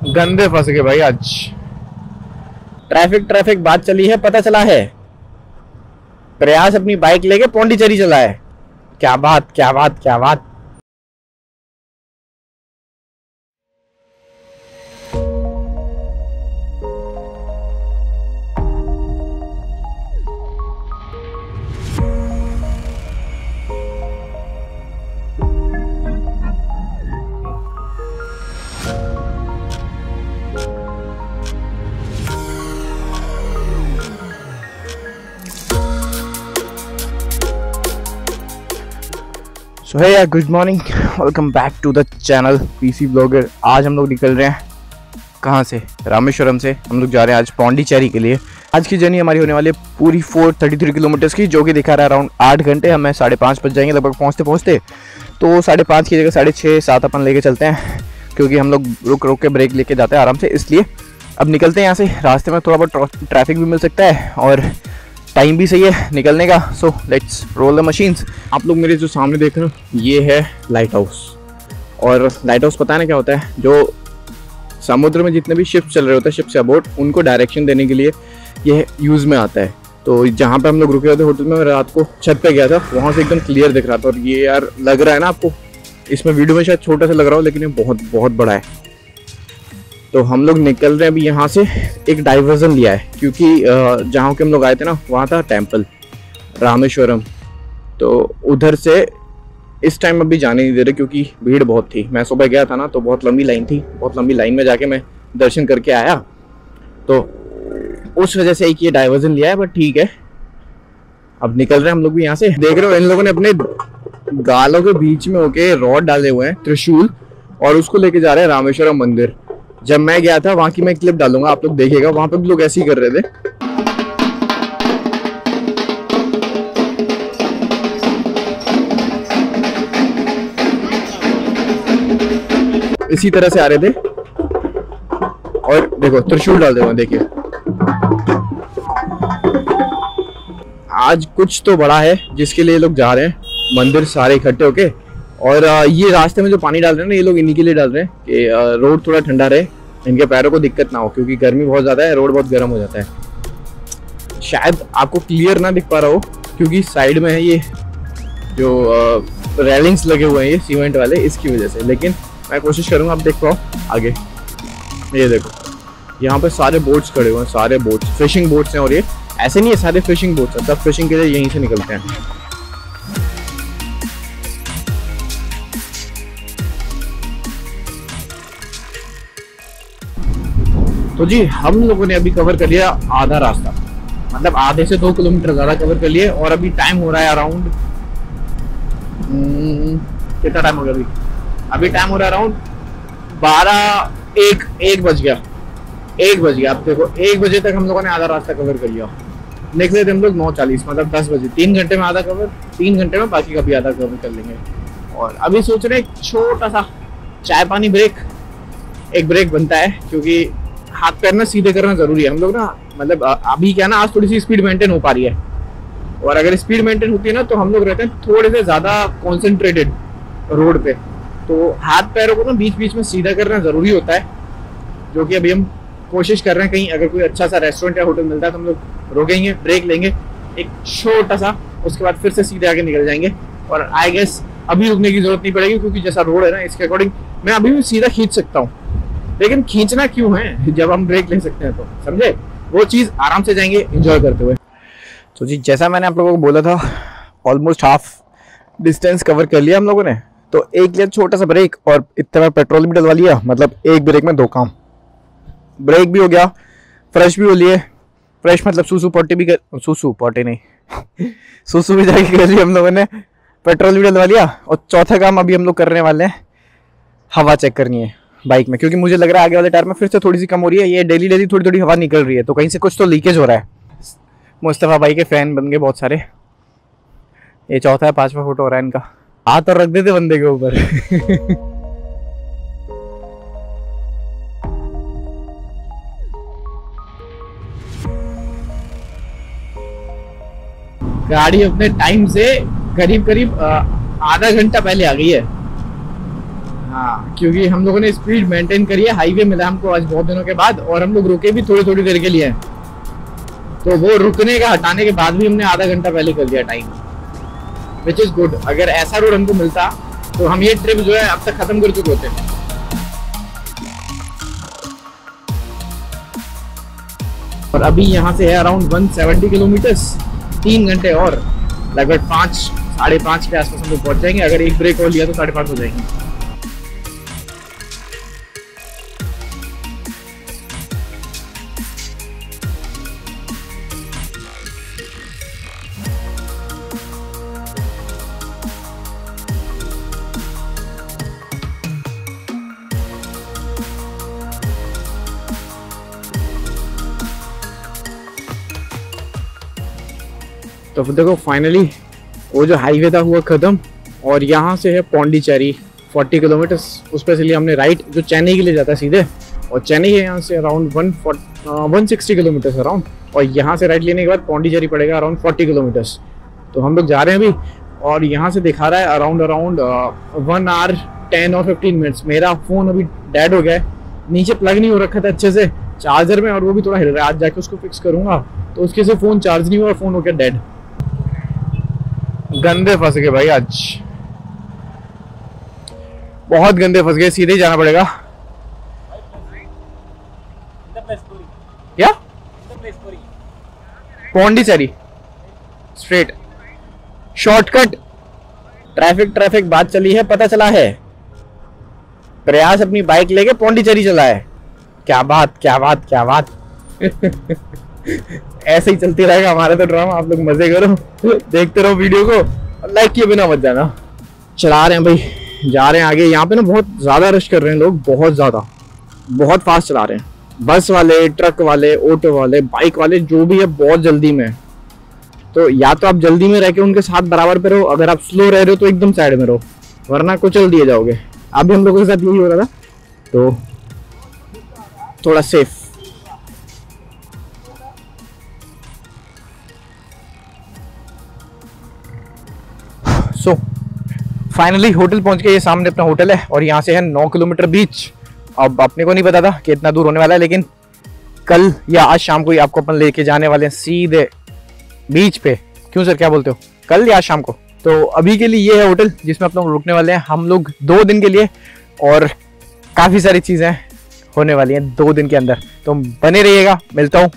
गंदे फंस गए भाई आज। ट्रैफिक बात चली है, पता चला है प्रयास अपनी बाइक लेके पौंडीचेरी चला है। क्या बात क्या बात क्या बात। सो हे यार, good morning, welcome back to the channel PC Blogger. आज हम लोग निकल रहे हैं कहाँ से? रामेश्वरम से हम लोग जा रहे हैं आज पौंडीचेरी के लिए। आज की जर्नी हमारी होने वाली है पूरी 433 किलोमीटर्स की, जो कि दिखा रहा है अराउंड 8 घंटे। हमें 5:30 बज जाएंगे लगभग पहुँचते। तो 5:30 की जगह 6:30 7 अपन लेके चलते हैं, क्योंकि हम लोग रुक के ब्रेक लेके जाते हैं आराम से। इसलिए अब निकलते हैं यहाँ से। रास्ते में थोड़ा बहुत ट्रैफिक भी मिल सकता है और टाइम भी सही है निकलने का। So let's roll the machines. आप लोग मेरे जो सामने देख रहे हो ये है लाइट हाउस। और लाइट हाउस पता है ना क्या होता है? जो समुद्र में जितने भी शिप्स चल रहे होते हैं, शिप्स या बोट, उनको डायरेक्शन देने के लिए ये यूज़ में आता है। तो जहाँ पे हम लोग रुके हुए थे होटल में, मैं रात को छत पे गया था, वहाँ से एकदम क्लियर दिख रहा था। और ये यार लग रहा है ना आपको, इसमें वीडियो में शायद छोटा सा लग रहा हो, लेकिन ये बहुत बहुत बड़ा है। तो हम लोग निकल रहे हैं अभी यहाँ से। एक डाइवर्जन लिया है, क्योंकि जहाँ के हम लोग आए थे ना, वहाँ था टेम्पल रामेश्वरम। तो उधर से इस टाइम अभी जाने नहीं दे रहे, क्योंकि भीड़ बहुत थी। मैं सुबह गया था ना, तो बहुत लंबी लाइन थी। बहुत लंबी लाइन में जाके मैं दर्शन करके आया, तो उस वजह से एक ये डाइवर्जन लिया है। बट ठीक है, अब निकल रहे हैं हम लोग भी यहाँ से। देख रहे हो, इन लोगों ने अपने गालों के बीच में होके रॉड डाले हुए हैं, त्रिशूल, और उसको लेके जा रहे हैं रामेश्वरम मंदिर। जब मैं गया था वहां की मैं क्लिप डालूंगा, आप लोग देखिएगा। वहां पे भी लोग ऐसे ही कर रहे थे। इसी तरह से आ रहे थे, और देखो त्रिशूल डाल दे, देखिए। आज कुछ तो बड़ा है जिसके लिए लोग जा रहे हैं मंदिर, सारे इकट्ठे होके। और ये रास्ते में जो पानी डाल रहे हैं ना, ये लोग इन्हीं के लिए डाल रहे हैं कि रोड थोड़ा ठंडा रहे, इनके पैरों को दिक्कत ना हो, क्योंकि गर्मी बहुत ज़्यादा है, रोड बहुत गर्म हो जाता है। शायद आपको क्लियर ना दिख पा रहा हो, क्योंकि साइड में है ये जो रेलिंग्स लगे हुए हैं, ये सीमेंट वाले, इसकी वजह से। लेकिन मैं कोशिश करूँगा आप देख पाओ आगे। ये देखो, यहाँ पे सारे बोट्स खड़े हुए हैं, सारे बोट्स फिशिंग बोट्स हैं। और ये ऐसे नहीं है, सारे फिशिंग बोट्स हैं, सब फिशिंग के लिए यहीं से निकलते हैं। तो जी, हम लोगों ने अभी कवर कर लिया आधा रास्ता, मतलब आधे से 2 किलोमीटर ज़्यादा कवर कर लिए। और अभी टाइम हो रहा है अराउंड, कितना टाइम हो गया अभी टाइम हो रहा है अराउंड 1 बज गया। 1 बज गया। आप देखो, 1 बजे तक हम लोगों ने आधा रास्ता कवर कर लिया। निकले थे हम लोग 9:40, मतलब 10 बजे। 3 घंटे में आधा कवर, 3 घंटे में बाकी का भी आधा कवर कर लेंगे। और अभी सोच रहे एक छोटा सा चाय पानी ब्रेक, एक ब्रेक बनता है, क्योंकि हाथ पैर ना सीधे करना जरूरी है। हम लोग ना, मतलब अभी क्या ना, आज थोड़ी सी स्पीड मेंटेन हो पा रही है। और अगर स्पीड मेंटेन होती है ना, तो हम लोग रहते हैं थोड़े से ज्यादा कॉन्सेंट्रेटेड रोड पे। तो हाथ पैरों को ना बीच बीच में सीधा करना जरूरी होता है, जो कि अभी हम कोशिश कर रहे हैं। कहीं अगर कोई अच्छा सा रेस्टोरेंट या होटल मिलता है तो हम लोग रुकेंगे, ब्रेक लेंगे एक छोटा सा, उसके बाद फिर से सीधे आगे निकल जाएंगे। और आई गेस अभी रुकने की जरूरत नहीं पड़ेगी, क्योंकि जैसा रोड है ना, इसके अकॉर्डिंग मैं अभी भी सीधा खींच सकता हूँ। लेकिन खींचना क्यों है जब हम ब्रेक ले सकते हैं? तो समझे, वो चीज़ आराम से जाएंगे एंजॉय करते हुए। तो जी, जैसा मैंने आप लोगों को बोला था, ऑलमोस्ट हाफ डिस्टेंस कवर कर लिया हम लोगों ने। तो एक लिया छोटा सा ब्रेक, और इतना में पेट्रोल भी डलवा लिया। मतलब एक ब्रेक में 2 काम, ब्रेक भी हो गया, फ्रेश भी हो लिए। फ्रेश मतलब सूसू पोटी भी कर, सूसू पोटी नहीं सूसू भी जाके कर लिया हम लोगों ने, पेट्रोल भी डलवा लिया। और चौथा काम अभी हम लोग करने वाले हैं, हवा चेक करनी है बाइक में, क्योंकि मुझे लग रहा है आगे वाले टायर में फिर से थोड़ी सी कम हो रही है। ये डेली थोड़ी थोड़ी हवा निकल रही है, तो कहीं से कुछ तो लीकेज हो रहा है। मुस्तफ़ा भाई के फैन बन गए बहुत सारे। ये चौथा है, 5वां फोटो हो रहा है इनका। हाथ और रख देते बंदे के ऊपर गाड़ी अपने टाइम से करीब आधा घंटा पहले आ गई है। हाँ, क्योंकि हम लोगों ने स्पीड मेंटेन करी है। हाईवे मिला हमको आज बहुत दिनों के बाद, और हम लोग रुके भी थोड़ी थोड़ी देर के लिए, तो वो रुकने का हटाने के बाद भी हमने आधा घंटा पहले कर दिया टाइम, विच इज गुड। अगर ऐसा रोड हमको मिलता तो हम ये ट्रिप जो है अब तक खत्म कर चुके होते। और अभी यहाँ से है अराउंड 170 किलोमीटर्स, 3 घंटे और लगभग 5 साढ़े 5 के आसपास हम लोग पहुंच जाएंगे। अगर एक ब्रेक और लिया तो 5:30 हो जाएंगे। तो फिर देखो फाइनली वो जो हाईवे था हुआ खत्म, और यहाँ से है पौंडीचेरी 40 किलोमीटर्स। उस पर से लिया हमने राइट जो चेन्नई के लिए जाता है सीधे, और चेन्नई है यहाँ से अराउंड 160 किलोमीटर्स अराउंड, और यहाँ से राइट लेने के बाद पौंडीचेरी पड़ेगा अराउंड 40 किलोमीटर्स। तो हम लोग जा रहे हैं अभी, और यहाँ से दिखा रहा है अराउंड 1 आवर 10 और 15 मिनट्स। मेरा फ़ोन अभी डेड हो गया है, नीचे प्लग नहीं हो रखा था अच्छे से चार्जर में, और वो भी थोड़ा हिल रहा है। आज जाके उसको फिक्स करूँगा, तो उसके से फ़ोन चार्ज नहीं हुआ, फ़ोन हो गया डेड। गंदे फंस गए भाई, आज बहुत गंदे फंस गए, सीधे ही जाना पड़ेगा। क्या पौंडीचेरी स्ट्रेट शॉर्टकट। ट्रैफिक बात चली है, पता चला है प्रयास अपनी बाइक लेके पौंडीचेरी चला है। क्या बात क्या बात क्या बात। ऐसे ही चलती रहेगा हमारा तो ड्रामा। आप लोग मजे करो, देखते रहो वीडियो को, और लाइक किए बिना मत जाना। चला रहे हैं भाई, जा रहे हैं आगे। यहाँ पे ना बहुत ज्यादा रश कर रहे हैं लोग, बहुत ज्यादा, बहुत फास्ट चला रहे हैं। बस वाले, ट्रक वाले, ऑटो वाले, बाइक वाले, जो भी है बहुत जल्दी में। तो या तो आप जल्दी में रह के उनके साथ बराबर पे रहो, अगर आप स्लो रह रहे हो तो एकदम साइड में रहो, वरना कुचल दिए जाओगे। अभी हम लोगों के साथ यही हो रहा था, तो थोड़ा सेफ। सो फाइनली होटल पहुंच गए। ये सामने अपना होटल है, और यहाँ से है 9 किलोमीटर बीच। अब अपने को नहीं पता था कि इतना दूर होने वाला है, लेकिन कल या आज शाम को ही आपको अपन लेके जाने वाले हैं सीधे बीच पे। क्यों सर, क्या बोलते हो? कल या आज शाम को? तो अभी के लिए ये है होटल जिसमें अपन रुकने वाले हैं हम लोग 2 दिन के लिए, और काफ़ी सारी चीज़ें होने वाली हैं 2 दिन के अंदर। तो बने रहिएगा, मिलता हूँ